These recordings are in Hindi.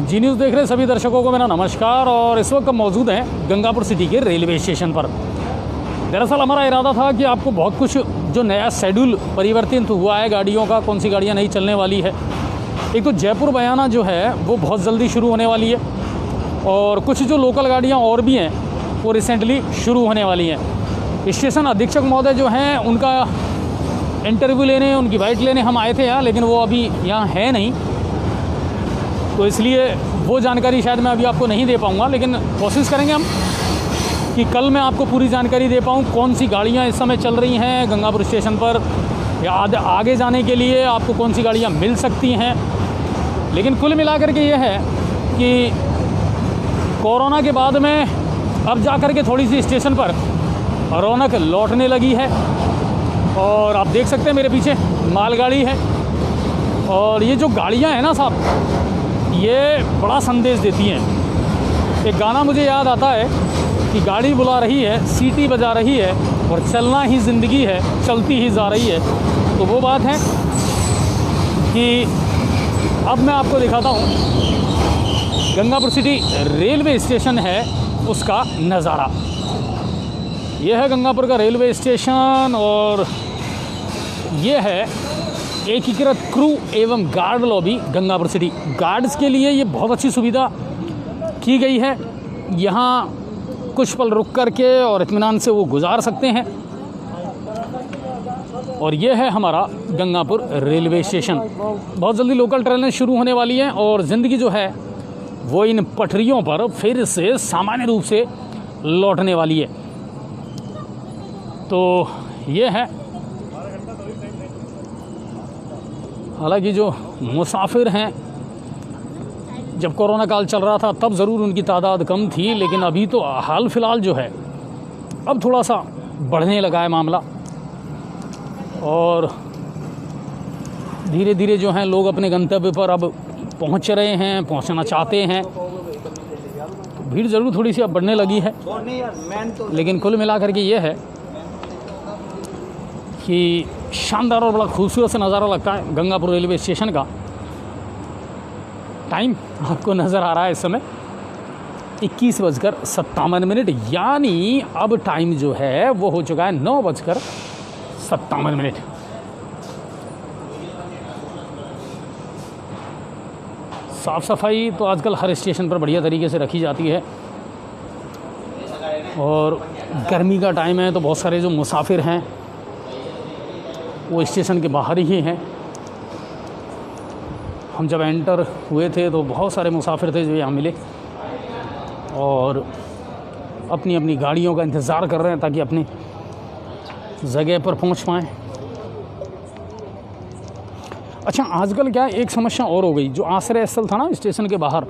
जी न्यूज़ देख रहे सभी दर्शकों को मेरा नमस्कार। और इस वक्त हम मौजूद हैं गंगापुर सिटी के रेलवे स्टेशन पर। दरअसल हमारा इरादा था कि आपको बहुत कुछ जो नया शेड्यूल परिवर्तित हुआ है गाड़ियों का, कौन सी गाड़ियाँ नहीं चलने वाली है। एक तो जयपुर बयाना जो है वो बहुत जल्दी शुरू होने वाली है, और कुछ जो लोकल गाड़ियाँ और भी हैं वो रिसेंटली शुरू होने वाली हैं। स्टेशन अधीक्षक महोदय जो हैं उनका इंटरव्यू लेने, उनकी बाइट लेने हम आए थे यहाँ, लेकिन वो अभी यहाँ है नहीं, तो इसलिए वो जानकारी शायद मैं अभी आपको नहीं दे पाऊँगा। लेकिन कोशिश करेंगे हम कि कल मैं आपको पूरी जानकारी दे पाऊँ कौन सी गाड़ियाँ इस समय चल रही हैं गंगापुर स्टेशन पर, या आगे जाने के लिए आपको कौन सी गाड़ियाँ मिल सकती हैं। लेकिन कुल मिलाकर के ये है कि कोरोना के बाद में अब जा कर के थोड़ी सी स्टेशन पर रौनक लौटने लगी है। और आप देख सकते हैं मेरे पीछे मालगाड़ी है, और ये जो गाड़ियाँ हैं ना साहब, ये बड़ा संदेश देती हैं। एक गाना मुझे याद आता है कि गाड़ी बुला रही है, सीटी बजा रही है, और चलना ही ज़िंदगी है, चलती ही जा रही है। तो वो बात है कि अब मैं आपको दिखाता हूँ गंगापुर सिटी रेलवे स्टेशन है उसका नज़ारा। ये है गंगापुर का रेलवे स्टेशन, और ये है एकीकृत क्रू एवं guard lobby Gangapur city. Guards के लिए ये बहुत अच्छी सुविधा की गई है। यहाँ कुछ पल रुक कर के और इत्मीनान से वो गुजार सकते हैं। और ये है हमारा गंगापुर रेलवे स्टेशन। बहुत जल्दी लोकल ट्रेनें शुरू होने वाली हैं, और ज़िंदगी जो है वो इन पटरियों पर फिर से सामान्य रूप से लौटने वाली है। तो ये है, हालांकि जो मुसाफिर हैं, जब कोरोना काल चल रहा था तब ज़रूर उनकी तादाद कम थी, लेकिन अभी तो हाल फिलहाल जो है अब थोड़ा सा बढ़ने लगा है मामला, और धीरे धीरे जो हैं लोग अपने गंतव्य पर अब पहुंच रहे हैं, पहुंचना चाहते हैं। तो भीड़ ज़रूर थोड़ी सी अब बढ़ने लगी है, लेकिन कुल मिलाकर के ये है कि शानदार और बड़ा खूबसूरत सा नज़ारा लगता है गंगापुर रेलवे स्टेशन का। टाइम आपको नज़र आ रहा है इस समय 21:57, यानी अब टाइम जो है वो हो चुका है 9:57। साफ़ सफाई तो आजकल हर स्टेशन पर बढ़िया तरीके से रखी जाती है, और गर्मी का टाइम है तो बहुत सारे जो मुसाफिर हैं वो स्टेशन के बाहर ही हैं। हम जब एंटर हुए थे तो बहुत सारे मुसाफिर थे जो यहाँ मिले, और अपनी अपनी गाड़ियों का इंतज़ार कर रहे हैं ताकि अपनी जगह पर पहुँच पाएँ। अच्छा, आजकल क्या एक समस्या और हो गई, जो आश्रय स्थल था ना स्टेशन के बाहर,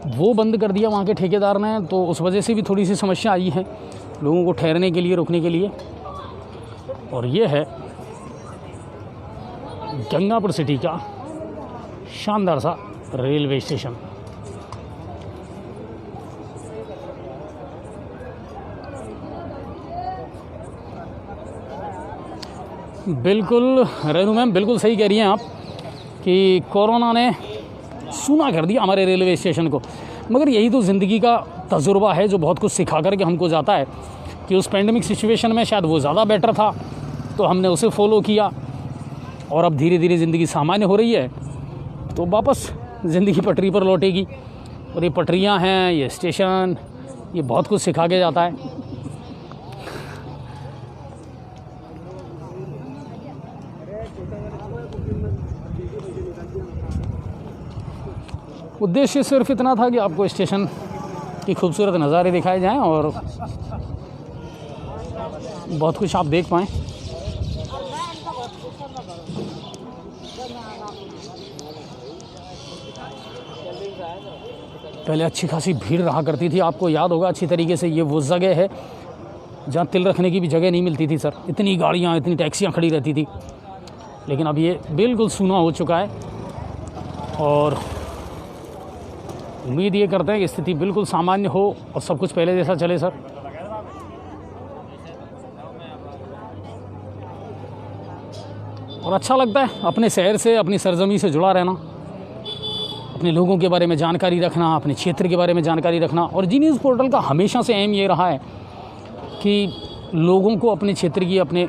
वो बंद कर दिया वहाँ के ठेकेदार ने, तो उस वजह से भी थोड़ी सी समस्या आई है लोगों को ठहरने के लिए, रुकने के लिए। और ये है गंगापुर सिटी का शानदार सा रेलवे स्टेशन। बिल्कुल रेनू मैम, बिल्कुल सही कह रही हैं आप कि कोरोना ने सूना कर दिया हमारे रेलवे स्टेशन को, मगर यही तो ज़िंदगी का तजुर्बा है जो बहुत कुछ सिखा करके हमको जाता है कि उस पेंडेमिक सिचुएशन में शायद वो ज़्यादा बेटर था, तो हमने उसे फॉलो किया, और अब धीरे धीरे ज़िंदगी सामान्य हो रही है तो वापस ज़िंदगी पटरी पर लौटेगी। और ये पटरियाँ हैं, ये स्टेशन, ये बहुत कुछ सिखा के जाता है। उद्देश्य सिर्फ इतना था कि आपको स्टेशन की खूबसूरत नज़ारे दिखाए जाएं और बहुत कुछ आप देख पाएँ। पहले अच्छी खासी भीड़ रहा करती थी, आपको याद होगा अच्छी तरीके से। ये वो जगह है जहाँ तिल रखने की भी जगह नहीं मिलती थी सर, इतनी गाड़ियाँ, इतनी टैक्सियाँ खड़ी रहती थी। लेकिन अब ये बिल्कुल सूना हो चुका है, और उम्मीद ये करते हैं कि स्थिति बिल्कुल सामान्य हो और सब कुछ पहले जैसा चले सर। और अच्छा लगता है अपने शहर से, अपनी सरजमी से जुड़ा रहना। अपने लोगों के बारे में जानकारी रखना, अपने क्षेत्र के बारे में जानकारी रखना। और जी न्यूज़ पोर्टल का हमेशा से एम ये रहा है कि लोगों को अपने क्षेत्र की, अपने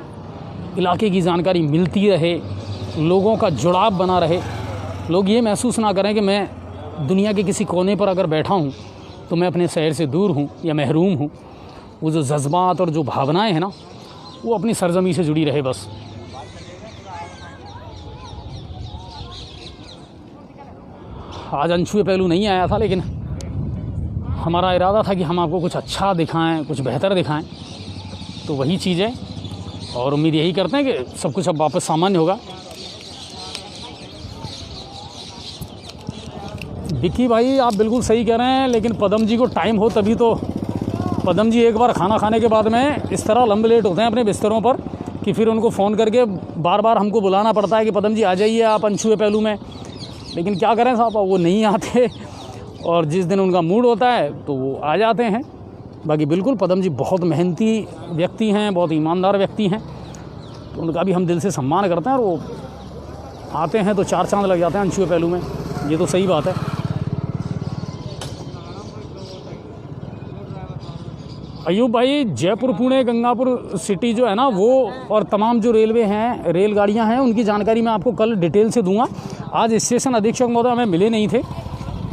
इलाके की जानकारी मिलती रहे, लोगों का जुड़ाव बना रहे, लोग ये महसूस ना करें कि मैं दुनिया के किसी कोने पर अगर बैठा हूँ तो मैं अपने शहर से दूर हूँ या महरूम हूँ। वो जो जज्बात और जो भावनाएं हैं ना, वो अपनी सरजमी से जुड़ी रहे बस। आज अनछुए पहलू नहीं आया था, लेकिन हमारा इरादा था कि हम आपको कुछ अच्छा दिखाएं, कुछ बेहतर दिखाएं, तो वही चीज़ है। और उम्मीद यही करते हैं कि सब कुछ अब वापस सामान्य होगा। विक्की भाई आप बिल्कुल सही कह रहे हैं, लेकिन पदम जी को टाइम हो तभी तो। पदम जी एक बार खाना खाने के बाद में इस तरह लंबे लेट होते हैं अपने बिस्तरों पर कि फिर उनको फ़ोन करके बार बार हमको बुलाना पड़ता है कि पदम जी आ जाइए आप अनछुए पहलू में। लेकिन क्या करें साहब, वो नहीं आते, और जिस दिन उनका मूड होता है तो वो आ जाते हैं। बाकी बिल्कुल पदम जी बहुत मेहनती व्यक्ति हैं, बहुत ईमानदार व्यक्ति हैं, तो उनका भी हम दिल से सम्मान करते हैं। और वो आते हैं तो चार चांद लग जाते हैं अनछुए पहलू में, ये तो सही बात है। अयूब भाई, जयपुर पुणे गंगापुर सिटी जो है ना, वो और तमाम जो रेलवे हैं, रेलगाड़ियां हैं, उनकी जानकारी मैं आपको कल डिटेल से दूंगा। आज स्टेशन अधीक्षक महोदय हमें मिले नहीं थे,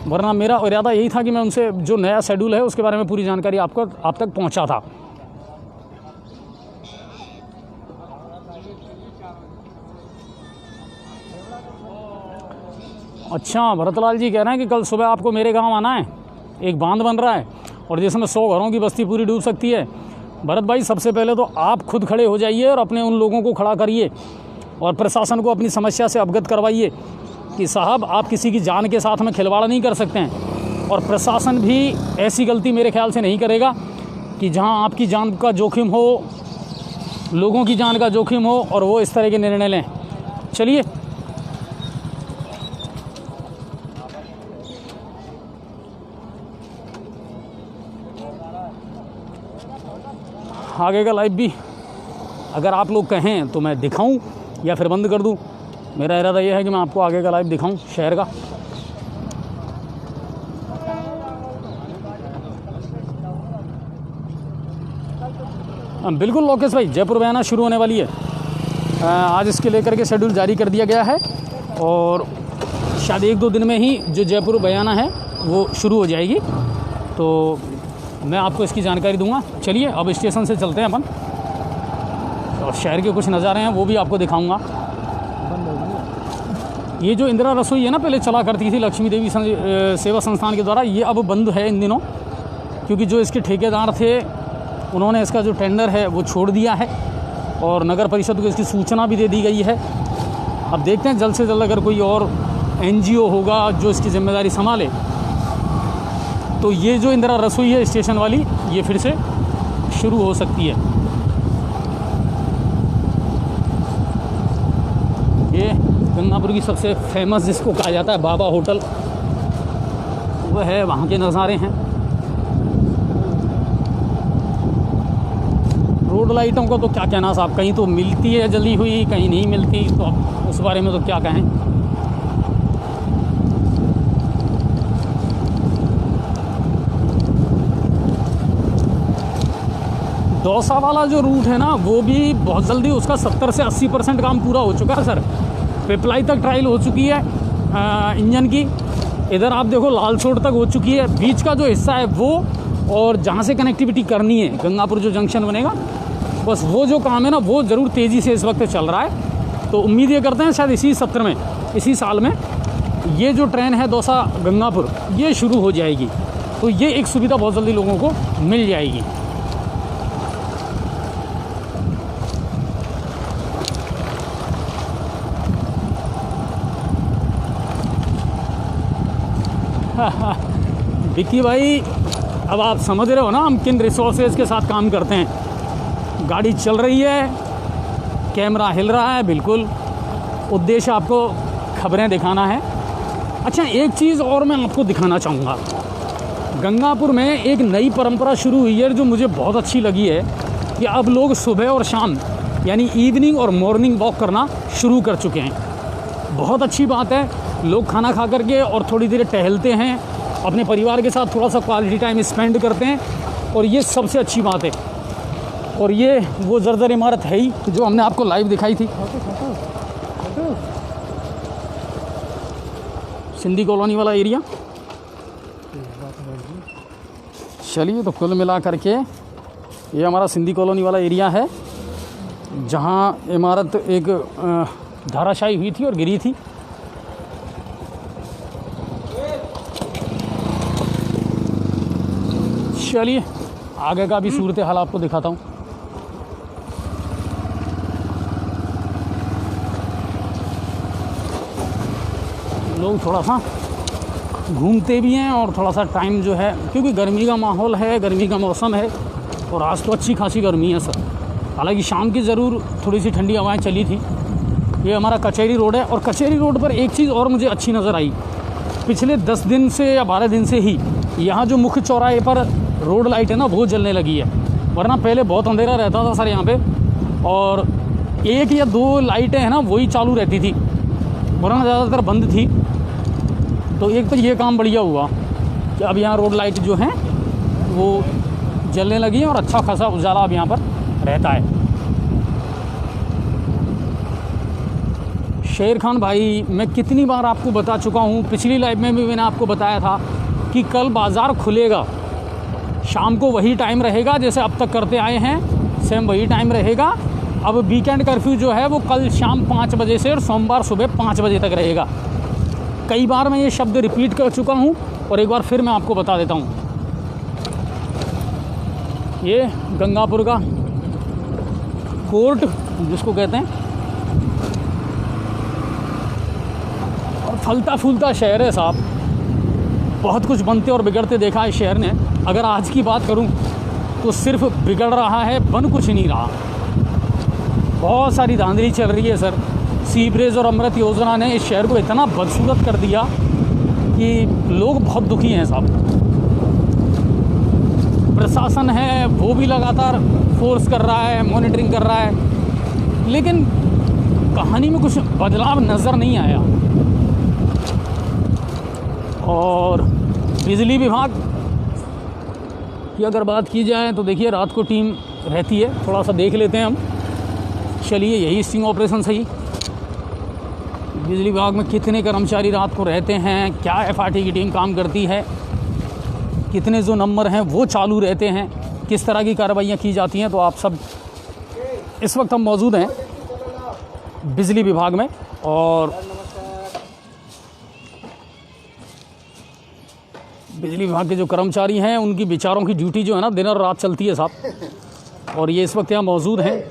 वरना मेरा इरादा यही था कि मैं उनसे जो नया शेड्यूल है उसके बारे में पूरी जानकारी आप तक पहुंचा था। अच्छा, भरतलाल जी कह रहे हैं कि कल सुबह आपको मेरे गांव आना है, एक बांध बन रहा है और जिसमें 100 घरों की बस्ती पूरी डूब सकती है। भरत भाई, सबसे पहले तो आप खुद खड़े हो जाइए और अपने उन लोगों को खड़ा करिए और प्रशासन को अपनी समस्या से अवगत करवाइए कि साहब आप किसी की जान के साथ में खिलवाड़ नहीं कर सकते हैं। और प्रशासन भी ऐसी गलती मेरे ख्याल से नहीं करेगा कि जहां आपकी जान का जोखिम हो, लोगों की जान का जोखिम हो और वो इस तरह के निर्णय लें। चलिए, आगे का लाइव भी अगर आप लोग कहें तो मैं दिखाऊं या फिर बंद कर दूं। मेरा इरादा यह है कि मैं आपको आगे का लाइव दिखाऊं शहर का। बिल्कुल लोकेश भाई, जयपुर बयाना शुरू होने वाली है। आज इसके लेकर के शेड्यूल जारी कर दिया गया है और शायद 1-2 दिन में ही जो जयपुर बयाना है वो शुरू हो जाएगी, तो मैं आपको इसकी जानकारी दूंगा। चलिए अब स्टेशन से चलते हैं अपन और शहर के कुछ नज़ारे हैं वो भी आपको दिखाऊंगा। ये जो इंदिरा रसोई है ना, पहले चला करती थी लक्ष्मी देवी सेवा संस्थान के द्वारा, ये अब बंद है इन दिनों, क्योंकि जो इसके ठेकेदार थे उन्होंने इसका जो टेंडर है वो छोड़ दिया है और नगर परिषद को इसकी सूचना भी दे दी गई है। अब देखते हैं जल्द से जल्द अगर कोई और NGO होगा जो इसकी जिम्मेदारी संभाले तो ये जो इंदिरा रसोई है स्टेशन वाली, ये फिर से शुरू हो सकती है। ये गंगापुर की सबसे फेमस जिसको कहा जाता है बाबा होटल, वो है, वहाँ के नज़ारे हैं। रोड लाइटों को तो क्या कहना साहब, कहीं तो मिलती है जली हुई, कहीं नहीं मिलती, तो अब उस बारे में तो क्या कहें। दौसा वाला जो रूट है ना, वो भी बहुत जल्दी उसका 70 से 80% काम पूरा हो चुका है सर। पिपलाई तक ट्रायल हो चुकी है इंजन की। इधर आप देखो लालसोट तक हो चुकी है। बीच का जो हिस्सा है वो, और जहाँ से कनेक्टिविटी करनी है गंगापुर जो जंक्शन बनेगा, बस वो जो काम है ना वो ज़रूर तेज़ी से इस वक्त चल रहा है। तो उम्मीद ये करते हैं शायद इसी सत्र में, इसी साल में ये जो ट्रेन है दौसा गंगापुर, ये शुरू हो जाएगी। तो ये एक सुविधा बहुत जल्दी लोगों को मिल जाएगी। विक्की भाई, अब आप समझ रहे हो ना हम किन रिसोर्सेज के साथ काम करते हैं। गाड़ी चल रही है, कैमरा हिल रहा है, बिल्कुल उद्देश्य आपको खबरें दिखाना है। अच्छा, एक चीज़ और मैं आपको दिखाना चाहूँगा। गंगापुर में एक नई परंपरा शुरू हुई है जो मुझे बहुत अच्छी लगी है कि अब लोग सुबह और शाम यानी इवनिंग और मॉर्निंग वॉक करना शुरू कर चुके हैं। बहुत अच्छी बात है। लोग खाना खा करके और थोड़ी देर टहलते हैं, अपने परिवार के साथ थोड़ा सा क्वालिटी टाइम स्पेंड करते हैं, और ये सबसे अच्छी बात है। और ये वो जर्जर इमारत है ही जो हमने आपको लाइव दिखाई थी, सिंधी कॉलोनी वाला एरिया। चलिए, तो कुल मिला करके ये हमारा सिंधी कॉलोनी वाला एरिया है, जहाँ इमारत एक धाराशायी हुई थी और गिरी थी। चलिए, आगे का भी सूरत हाल आपको दिखाता हूँ। लोग थोड़ा सा घूमते भी हैं और थोड़ा सा टाइम जो है, क्योंकि गर्मी का माहौल है, गर्मी का मौसम है, और आज तो अच्छी खासी गर्मी है सर। हालांकि शाम की ज़रूर थोड़ी सी ठंडी हवाएं चली थी। ये हमारा कचहरी रोड है, और कचहरी रोड पर एक चीज़ और मुझे अच्छी नज़र आई, पिछले 10 दिन से या 12 दिन से ही यहाँ जो मुख्य चौराहे पर रोड लाइट है ना, वो जलने लगी है। वरना पहले बहुत अंधेरा रहता था सर यहाँ पे, और 1 या 2 लाइटें हैं ना वही चालू रहती थी, वरना ज़्यादातर बंद थी। तो एक तो ये काम बढ़िया हुआ कि अब यहाँ रोड लाइट जो हैं वो जलने लगी हैं, और अच्छा खासा उजाला अब यहाँ पर रहता है। शेर खान भाई, मैं कितनी बार आपको बता चुका हूँ, पिछली लाइव में भी मैंने आपको बताया था कि कल बाज़ार खुलेगा, शाम को वही टाइम रहेगा जैसे अब तक करते आए हैं, सेम वही टाइम रहेगा। अब वीकेंड कर्फ्यू जो है वो कल शाम 5 बजे से और सोमवार सुबह 5 बजे तक रहेगा। कई बार मैं ये शब्द रिपीट कर चुका हूँ, और एक बार फिर मैं आपको बता देता हूँ। ये गंगापुर का कोर्ट जिसको कहते हैं, और फलता फूलता शहर है साहब, बहुत कुछ बनते और बिगड़ते देखा है शहर ने। अगर आज की बात करूं तो सिर्फ बिगड़ रहा है, बन कुछ नहीं रहा। बहुत सारी धांधली चल रही है सर। सीवरेज और अमृत योजना ने इस शहर को इतना बदसूरत कर दिया कि लोग बहुत दुखी हैं साहब। प्रशासन है वो भी लगातार फोर्स कर रहा है, मॉनिटरिंग कर रहा है, लेकिन कहानी में कुछ बदलाव नज़र नहीं आया। और बिजली विभाग की अगर बात की जाए तो देखिए, रात को टीम रहती है, थोड़ा सा देख लेते हैं हम। चलिए, यही स्टिंग ऑपरेशन सही। बिजली विभाग में कितने कर्मचारी रात को रहते हैं, क्या एफआरटी की टीम काम करती है, कितने जो नंबर हैं वो चालू रहते हैं, किस तरह की कार्रवाइयाँ की जाती हैं, तो आप सब इस वक्त हम मौजूद हैं बिजली विभाग में। और बिजली विभाग के जो कर्मचारी हैं उनकी बेचारों की ड्यूटी जो है ना दिन और रात चलती है साहब। और ये इस वक्त यहाँ मौजूद हैं,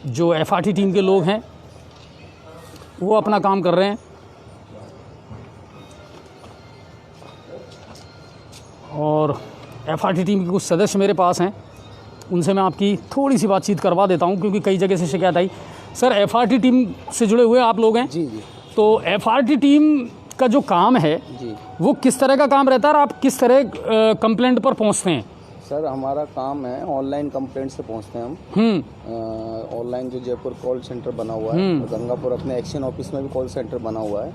जो एफआरटी टीम के लोग हैं वो अपना काम कर रहे हैं। और एफआरटी टीम के कुछ सदस्य मेरे पास हैं, उनसे मैं आपकी थोड़ी सी बातचीत करवा देता हूं, क्योंकि कई जगह से शिकायत आई। सर, एफआरटी टीम से जुड़े हुए आप लोग हैं? जी जी। तो एफआरटी टीम का जो काम है जी, वो किस तरह का काम रहता है, और आप किस तरह कंप्लेंट पर पहुंचते हैं? सर हमारा काम है ऑनलाइन कंप्लेंट से पहुंचते हैं हम। ऑनलाइन जो जयपुर कॉल सेंटर बना हुआ है, और गंगापुर अपने एक्शन ऑफिस में भी कॉल सेंटर बना हुआ है,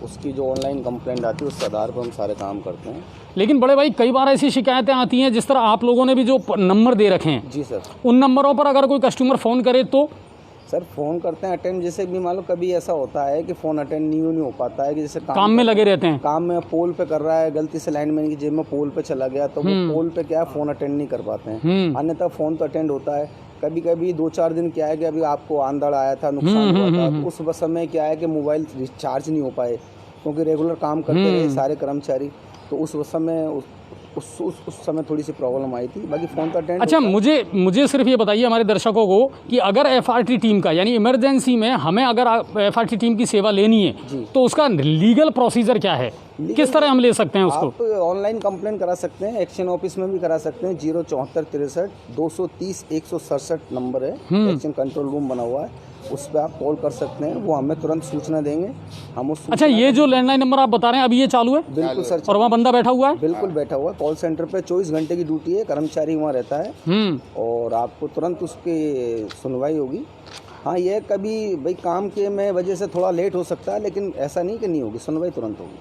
उसकी जो ऑनलाइन कंप्लेंट आती है उसके आधार पर हम सारे काम करते हैं। लेकिन बड़े भाई, कई बार ऐसी शिकायतें आती हैं, जिस तरह आप लोगों ने भी जो नंबर दे रखे हैं, जी सर, उन नंबरों पर अगर कोई कस्टमर फ़ोन करे तो? सर फ़ोन करते हैं अटेंड, जैसे भी मान लो कभी ऐसा होता है कि फ़ोन अटेंड नहीं हो पाता है, कि जैसे काम में लगे रहते हैं, काम में पोल पे कर रहा है, गलती से लाइनमैन की जेब में पोल पे चला गया, तो वो पोल पे क्या है फ़ोन अटेंड नहीं कर पाते हैं। अन्यथा फ़ोन तो अटेंड होता है। कभी कभी 2-4 दिन क्या है कि अभी आपको आंधड़ आया था, नुकसान हुआ था, तो उस समय क्या है कि मोबाइल रिचार्ज नहीं हो पाए, क्योंकि रेगुलर काम करते रहे सारे कर्मचारी, तो उस समय उस समय थोड़ी सी प्रॉब्लम आई थी। बाकी फ़ोन तो अटेंड। अच्छा, मुझे सिर्फ ये बताइए हमारे दर्शकों को कि अगर एफआरटी टीम का, यानी इमरजेंसी में हमें अगर एफआरटी टीम की सेवा लेनी है तो उसका लीगल प्रोसीजर क्या है, किस तरह हम ले सकते हैं उसको? आप ऑनलाइन कंप्लेंट करा सकते हैं, एक्शन ऑफिस में भी करा सकते हैं। 07463 230 167 नंबर है, एक्शन कंट्रोल रूम बना हुआ है, उस पर आप कॉल कर सकते हैं, वो हमें तुरंत सूचना देंगे, हम उस। अच्छा, ये जो लैंडलाइन नंबर आप बता रहे हैं अभी ये चालू है? बिल्कुल सर। और वहाँ बंदा बैठा हुआ है? बिल्कुल बैठा हुआ है, कॉल सेंटर पे 24 घंटे की ड्यूटी है, कर्मचारी वहाँ रहता है, और आपको तुरंत उसकी सुनवाई होगी। हाँ, ये कभी भाई काम के में वजह से थोड़ा लेट हो सकता है, लेकिन ऐसा नहीं कि नहीं होगी, सुनवाई तुरंत होगी।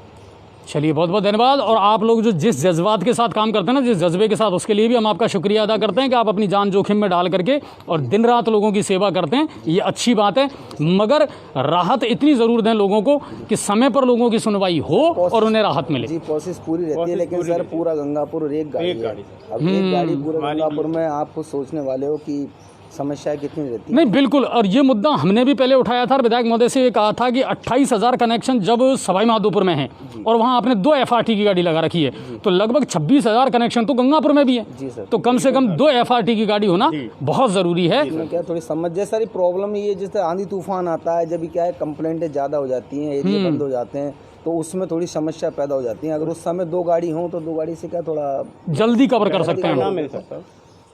चलिए, बहुत बहुत धन्यवाद। और आप लोग जो जिस जज्बात के साथ काम करते हैं ना, जिस जज्बे के साथ, उसके लिए भी हम आपका शुक्रिया अदा करते हैं कि आप अपनी जान जोखिम में डाल करके और दिन रात लोगों की सेवा करते हैं। ये अच्छी बात है, मगर राहत इतनी ज़रूर दें लोगों को कि समय पर लोगों की सुनवाई हो और उन्हें राहत मिले। जी, प्रोसेस पूरी रहती है, लेकिन सर पूरा गंगापुर एक गाड़ी है। अब एक गाड़ी पूरे गंगापुर में, आप सोचने वाले हो कि समस्याएं कितनी रहती है। नहीं, बिल्कुल। और ये मुद्दा हमने भी पहले उठाया था, विधायक महोदय से ये कहा था कि 28,000 कनेक्शन जब सवाई माधोपुर में है और वहाँ आपने 2 FRT की गाड़ी लगा रखी है, तो लगभग 26,000 कनेक्शन तो गंगापुर में भी है। जी सर। तो कम से कम 2 FRT की गाड़ी होना बहुत ज़रूरी है। क्या थोड़ी समझ, जैसे सारी प्रॉब्लम ये, जैसे आंधी तूफान आता है, जब क्या है कंप्लेंटें ज़्यादा हो जाती हैं, एरिया बंद हो जाते हैं, तो उसमें थोड़ी समस्या पैदा हो जाती है। अगर उस समय 2 गाड़ी हो तो 2 गाड़ी से क्या थोड़ा जल्दी कवर कर सकते हैं।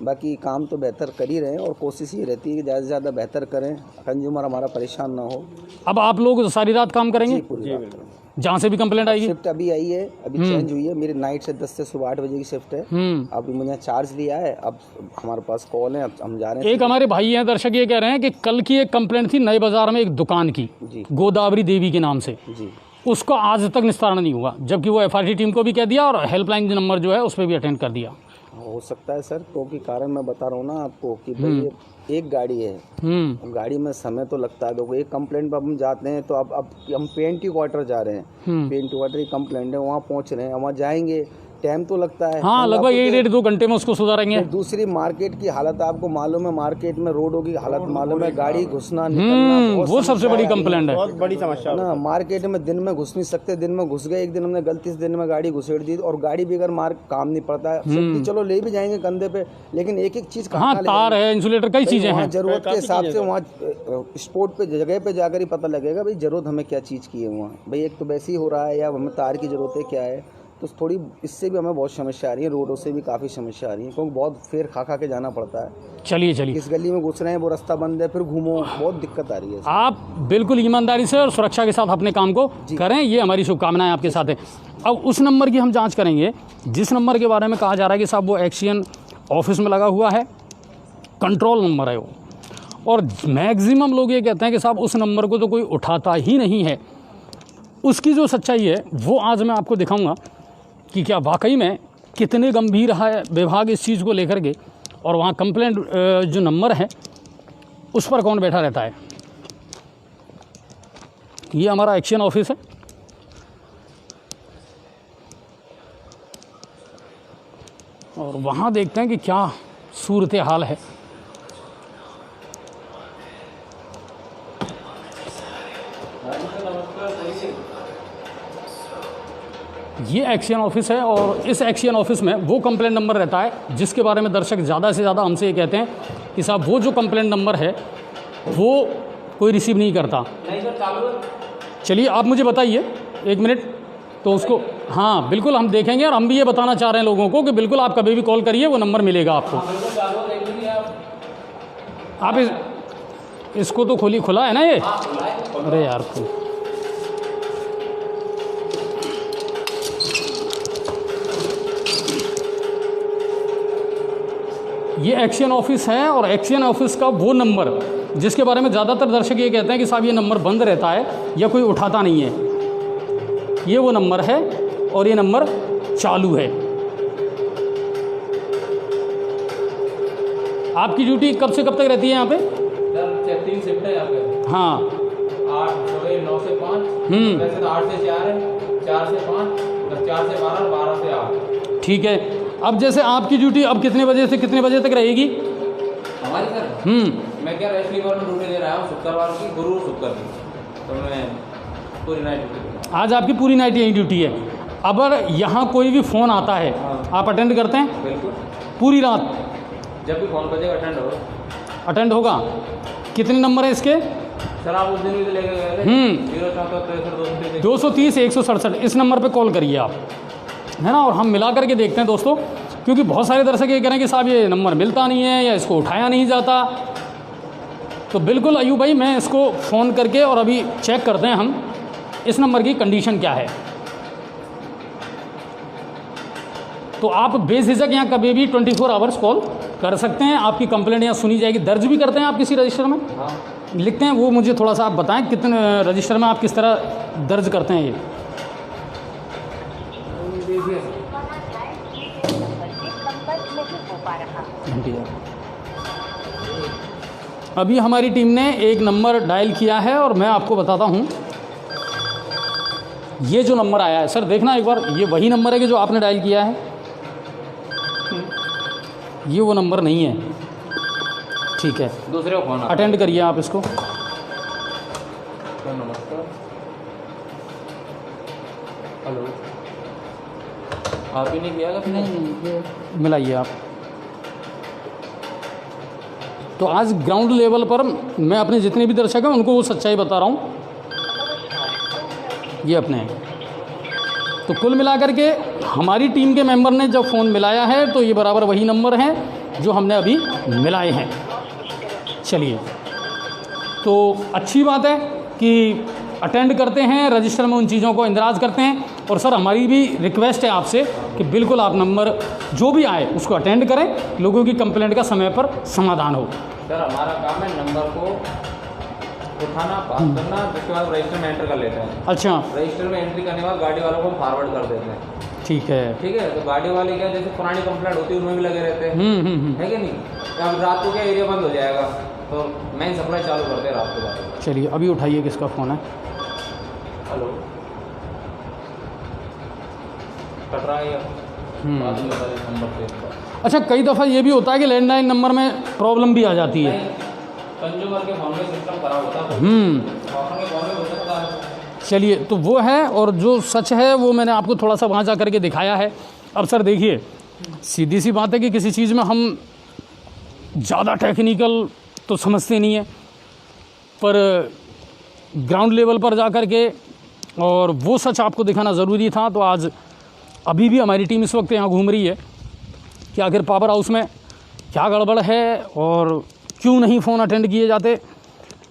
बाकी काम तो बेहतर कर ही रहे हैं और कोशिश ये रहती है कि ज़्यादा से ज़्यादा बेहतर करें, कंज्यूमर हमारा परेशान ना हो। अब आप लोग सारी रात काम करेंगे? पूरी रात। जहाँ से भी कंप्लेंट आएगी? शिफ्ट अभी आई है, अभी चेंज हुई है। मेरी नाइट से 10 से सुबह 8 बजे की शिफ्ट है। अभी मुझे चार्ज लिया है, अब हमारे पास कॉल है, अब हम जा रहे हैं। एक हमारे भाई हैं दर्शक, ये कह रहे हैं कि कल की एक कंप्लेंट थी नए बाजार में एक दुकान की, गोदावरी देवी के नाम से, उसका आज तक निस्तारण नहीं हुआ, जबकि वो FRT टीम को भी कह दिया और हेल्पलाइन नंबर जो है उस पर भी अटेंड कर दिया। हो सकता है सर, क्योंकि कारण मैं बता रहा हूँ ना आपको कि भाई एक गाड़ी है, गाड़ी में समय तो लगता है। देखो, एक कंप्लेंट पर हम जाते हैं तो अब हम PNT क्वार्टर जा रहे हैं, PNT क्वार्टर की कंप्लेंट है, वहाँ पहुँच रहे हैं, वहाँ जाएंगे, टाइम तो लगता है। हाँ, लगभग 1-1.5-2 घंटे में उसको सुधारेंगे। दूसरी मार्केट की हालत आपको मालूम है, मार्केट में रोडों की हालत मालूम है, गाड़ी घुसना निकलना, वो सबसे बड़ी कंप्लेंट है, बहुत बड़ी समस्या ना। मार्केट में दिन में घुस नहीं सकते, दिन में घुस गए, एक दिन हमने गलती से दिन में गाड़ी घुसेड़ दी, और गाड़ी भी अगर काम नहीं पड़ता है, चलो ले भी जाएंगे कंधे पे, लेकिन एक एक चीज हाँ, तार है, इंसुलेटर, कई चीजें हैं, जरूरत के हिसाब से वहाँ स्पॉट पे जगह पे जाकर ही पता लगेगा भाई जरूरत हमें क्या चीज़ की है वहाँ। भाई एक तो वैसे ही हो रहा है, या हमें तार की जरूरत है, क्या है, तो थोड़ी इससे भी हमें बहुत समस्या आ रही है, रोडों से भी काफ़ी समस्या आ रही है, क्योंकि बहुत फेर खा के जाना पड़ता है। चलिए इस गली में घुस रहे हैं, वो रास्ता बंद है, फिर घूमो, बहुत दिक्कत आ रही है। आप बिल्कुल ईमानदारी से और सुरक्षा के साथ अपने काम को करें, ये हमारी शुभकामनाएं आपके साथ है। अब उस नंबर की हम जांच करेंगे जिस नंबर के बारे में कहा जा रहा है कि साहब वो एक्शन ऑफिस में लगा हुआ है, कंट्रोल नंबर है वो, और मैक्सिमम लोग ये कहते हैं कि साहब उस नंबर को तो कोई उठाता ही नहीं है। उसकी जो सच्चाई है वो आज मैं आपको दिखाऊंगा कि क्या वाकई में कितने गंभीर है विभाग इस चीज़ को लेकर के, और वहाँ कंप्लेंट जो नंबर है उस पर कौन बैठा रहता है। ये हमारा एक्शन ऑफिस है, और वहाँ देखते हैं कि क्या सूरत हाल है। ये एक्शन ऑफिस है, और इस एक्शन ऑफिस में वो कंप्लेंट नंबर रहता है जिसके बारे में दर्शक ज़्यादा से ज़्यादा हमसे ये कहते हैं कि साहब वो जो कंप्लेंट नंबर है वो कोई रिसीव नहीं करता। चलिए आप मुझे बताइए 1 मिनट, तो उसको हाँ बिल्कुल हम देखेंगे, और हम भी ये बताना चाह रहे हैं लोगों को कि बिल्कुल आप कभी भी कॉल करिए, वो नंबर मिलेगा आपको। आप इसको तो खुला है ना ये? अरे यार, ये एक्शन ऑफिस है, और एक्शन ऑफिस का वो नंबर जिसके बारे में ज़्यादातर दर्शक ये कहते हैं कि साहब ये नंबर बंद रहता है या कोई उठाता नहीं है, ये वो नंबर है, और ये नंबर चालू है। आपकी ड्यूटी कब से कब तक रहती है यहाँ पे? 3 शिफ्ट है यहाँ पे। हाँ, 9 से 5, वैसे तो 8 से 4 है, 4 से 5, 4 से 12, 12 से 8। ठीक है। अब जैसे आपकी ड्यूटी अब कितने बजे से कितने बजे तक रहेगी? हमारी सर मैं क्या रेस्ट लीवर में ड्यूटी दे रहा हूँ, शुक्रवार की, गुरु शुक्र की, तो मैं पूरी नाइट ड्यूटी। आज आपकी पूरी नाइट यही ड्यूटी है। अगर यहाँ कोई भी फ़ोन आता है आप अटेंड करते हैं? बिल्कुल, पूरी रात जब भी फ़ोन बजेगा अटेंड होगा। कितने नंबर है इसके? सर आप उस दिन भी लेके गए थे 230 167, इस नंबर पे कॉल करिए आप, है ना। और हम मिला करके देखते हैं दोस्तों, क्योंकि बहुत सारे दर्शक ये कह रहे हैं कि साहब ये नंबर मिलता नहीं है या इसको उठाया नहीं जाता। तो बिल्कुल अयूब भाई, मैं इसको फ़ोन करके और अभी चेक करते हैं हम इस नंबर की कंडीशन क्या है। तो आप बेझिझक यहाँ कभी भी 24 आवर्स कॉल कर सकते हैं, आपकी कंप्लेंट यहाँ सुनी जाएगी। दर्ज भी करते हैं आप किसी रजिस्टर में? हाँ, लिखते हैं वो मुझे थोड़ा सा आप बताएं, कितने रजिस्टर में आप किस तरह दर्ज करते हैं ये? अभी हमारी टीम ने एक नंबर डायल किया है और मैं आपको बताता हूँ ये जो नंबर आया है, सर देखना एक बार, ये वही नंबर है कि जो आपने डायल किया है? ये वो नंबर नहीं है, ठीक है, दूसरे को फोन अटेंड करिए आप इसको। नमस्कार, हेलो, आप ही नहीं किया? नहीं, मिलाइए आप। तो आज ग्राउंड लेवल पर मैं अपने जितने भी दर्शक हैं उनको वो सच्चाई बता रहा हूँ, ये अपने हैं। तो कुल मिलाकर के हमारी टीम के मेंबर ने जब फ़ोन मिलाया है तो ये बराबर वही नंबर हैं जो हमने अभी मिलाए हैं। चलिए, तो अच्छी बात है कि अटेंड करते हैं, रजिस्टर में उन चीज़ों को इंदराज करते हैं। और सर हमारी भी रिक्वेस्ट है आपसे कि बिल्कुल आप नंबर जो भी आए उसको अटेंड करें, लोगों की कंप्लेंट का समय पर समाधान हो। सर हमारा काम है नंबर को उठाना, बात करना, उसके बाद रजिस्टर में एंटर कर लेते हैं। अच्छा, रजिस्टर में एंट्री करने के बाद गाड़ी वालों को हम फॉरवर्ड कर देते हैं। ठीक है, ठीक है, तो गाड़ी वाले क्या, जैसे पुरानी कंप्लेंट होती है उनमें भी लगे रहते हैं, है कि नहीं? अब रात को क्या एरिया बंद हो जाएगा तो मेन सप्लाई चालू करते हैं रात को बाद। चलिए अभी उठाइए, किसका फ़ोन है? हेलो, कट रहा है बाद में बता दें नंबर पे। अच्छा, कई दफ़ा ये भी होता है कि लैंडलाइन नंबर में प्रॉब्लम भी आ जाती है। कंज्यूमर के फोन में सिस्टम खराब होता है, ऑफर के फोन में हो सकता है। चलिए, तो वो है, और जो सच है वो मैंने आपको थोड़ा सा वहाँ जा करके दिखाया है। अब सर देखिए, सीधी सी बात है कि किसी चीज़ में हम ज़्यादा टेक्निकल तो समझते नहीं है, पर ग्राउंड लेवल पर जा कर के और वो सच आपको दिखाना ज़रूरी था। तो आज अभी भी हमारी टीम इस वक्त यहाँ घूम रही है कि आखिर पावर हाउस में क्या गड़बड़ है और क्यों नहीं फ़ोन अटेंड किए जाते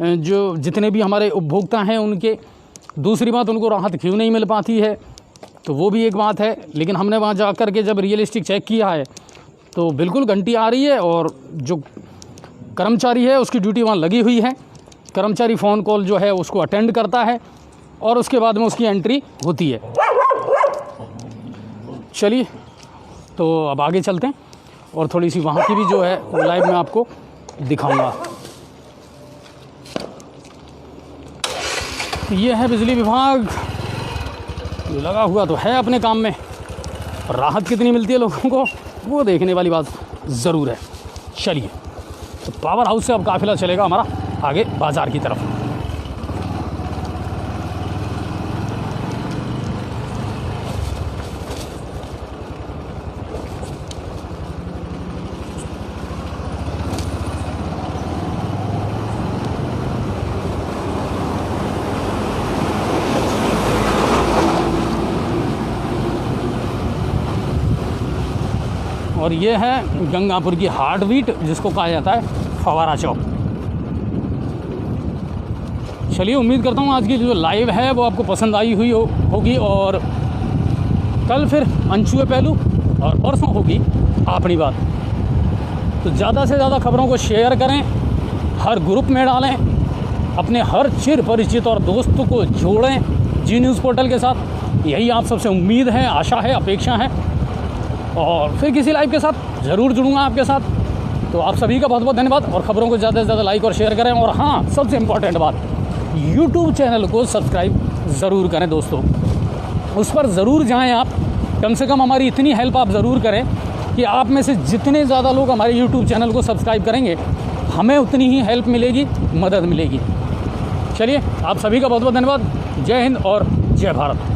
जो जितने भी हमारे उपभोक्ता हैं उनके। दूसरी बात, उनको राहत क्यों नहीं मिल पाती है, तो वो भी एक बात है। लेकिन हमने वहाँ जा कर के जब रियलिस्टिक चेक किया है तो बिल्कुल घंटी आ रही है और जो कर्मचारी है उसकी ड्यूटी वहाँ लगी हुई है। कर्मचारी फ़ोन कॉल जो है उसको अटेंड करता है और उसके बाद में उसकी एंट्री होती है। चलिए, तो अब आगे चलते हैं और थोड़ी सी वहाँ की भी जो है वो लाइव में आपको दिखाऊंगा। ये है बिजली विभाग, लगा हुआ तो है अपने काम में, और राहत कितनी मिलती है लोगों को वो देखने वाली बात ज़रूर है। चलिए, तो पावर हाउस से अब काफ़िला चलेगा हमारा आगे बाज़ार की तरफ। और ये है गंगापुर की हार्ट बीट, जिसको कहा जाता है फवारा चौक। चलिए, उम्मीद करता हूँ आज की जो लाइव है वो आपको पसंद आई हुई होगी, और कल फिर अंशुए पहलू और परसों होगी अपनी बात। तो ज़्यादा से ज़्यादा खबरों को शेयर करें, हर ग्रुप में डालें, अपने हर चिर परिचित और दोस्तों को जोड़ें जी न्यूज़ पोर्टल के साथ। यही आप सबसे उम्मीद है, आशा है, अपेक्षा है, और फिर किसी लाइव के साथ ज़रूर जुड़ूंगा आपके साथ। तो आप सभी का बहुत बहुत धन्यवाद, और ख़बरों को ज़्यादा से ज़्यादा लाइक और शेयर करें। और हाँ, सबसे इम्पॉर्टेंट बात, यूट्यूब चैनल को सब्सक्राइब ज़रूर करें दोस्तों, उस पर ज़रूर जाएं आप। कम से कम हमारी इतनी हेल्प आप ज़रूर करें कि आप में से जितने ज़्यादा लोग हमारे यूट्यूब चैनल को सब्सक्राइब करेंगे, हमें उतनी ही हेल्प मिलेगी, मदद मिलेगी। चलिए, आप सभी का बहुत बहुत धन्यवाद। जय हिंद और जय भारत।